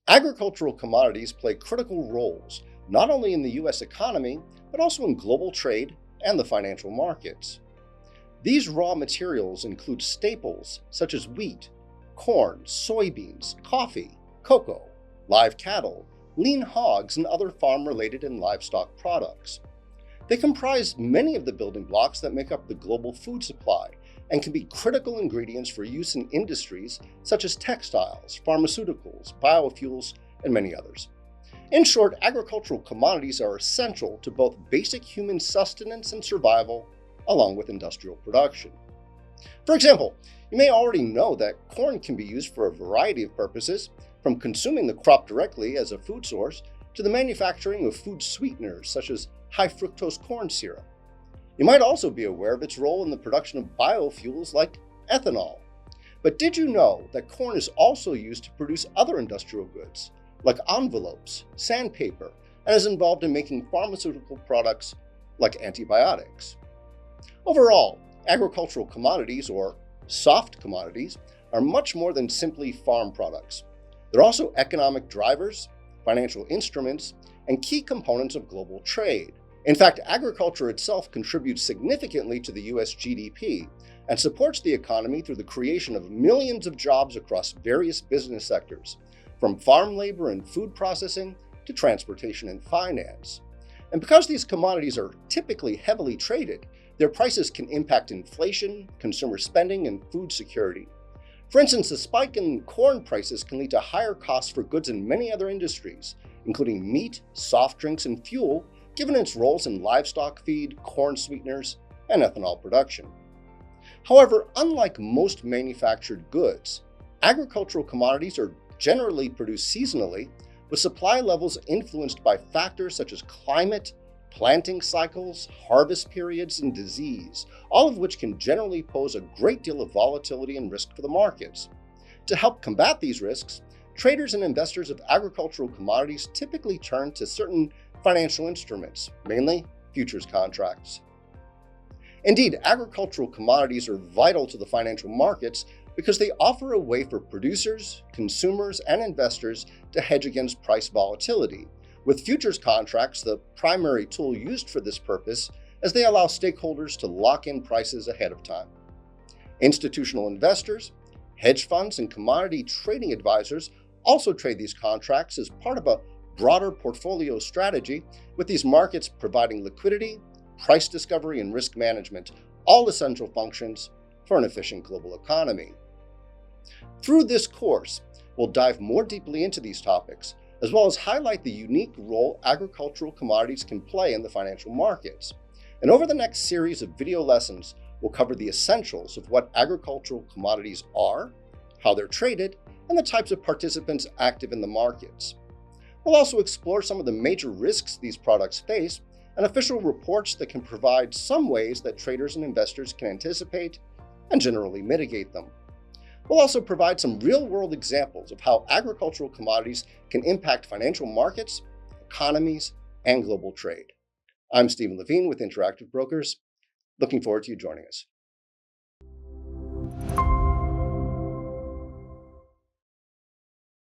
Agricultural commodities play critical roles not only in the U.S. economy, but also in global trade and the financial markets. These raw materials include staples such as wheat, corn, soybeans, coffee, cocoa, live cattle, lean hogs, and other farm-related and livestock products. They comprise many of the building blocks that make up the global food supply and can be critical ingredients for use in industries such as textiles, pharmaceuticals, biofuels, and many others. In short, agricultural commodities are essential to both basic human sustenance and survival, along with industrial production. For example, you may already know that corn can be used for a variety of purposes, from consuming the crop directly as a food source to the manufacturing of food sweeteners such as high fructose corn syrup. You might also be aware of its role in the production of biofuels like ethanol. But did you know that corn is also used to produce other industrial goods like envelopes, sandpaper, and is involved in making pharmaceutical products like antibiotics? Overall, agricultural commodities, or soft commodities, are much more than simply farm products. They're also economic drivers, financial instruments, and key components of global trade. In fact, agriculture itself contributes significantly to the US GDP and supports the economy through the creation of millions of jobs across various business sectors, from farm labor and food processing to transportation and finance. And because these commodities are typically heavily traded, their prices can impact inflation, consumer spending, and food security. For instance, a spike in corn prices can lead to higher costs for goods in many other industries, including meat, soft drinks, and fuel, given its roles in livestock feed, corn sweeteners, and ethanol production. However, unlike most manufactured goods, agricultural commodities are generally produced seasonally, with supply levels influenced by factors such as climate, planting cycles, harvest periods, and disease, all of which can generally pose a great deal of volatility and risk for the markets. To help combat these risks, traders and investors of agricultural commodities typically turn to certain financial instruments, mainly futures contracts. Indeed, agricultural commodities are vital to the financial markets because they offer a way for producers, consumers, and investors to hedge against price volatility, with futures contracts the primary tool used for this purpose, as they allow stakeholders to lock in prices ahead of time. Institutional investors, hedge funds, and commodity trading advisors also trade these contracts as part of a broader portfolio strategy, with these markets providing liquidity, price discovery, and risk management, all essential functions for an efficient global economy. Through this course, we'll dive more deeply into these topics, as well as highlight the unique role agricultural commodities can play in the financial markets. And over the next series of video lessons, we'll cover the essentials of what agricultural commodities are, how they're traded, and the types of participants active in the markets. We'll also explore some of the major risks these products face and official reports that can provide some ways that traders and investors can anticipate and generally mitigate them. We'll also provide some real-world examples of how agricultural commodities can impact financial markets, economies, and global trade. I'm Stephen Levine with Interactive Brokers. Looking forward to you joining us.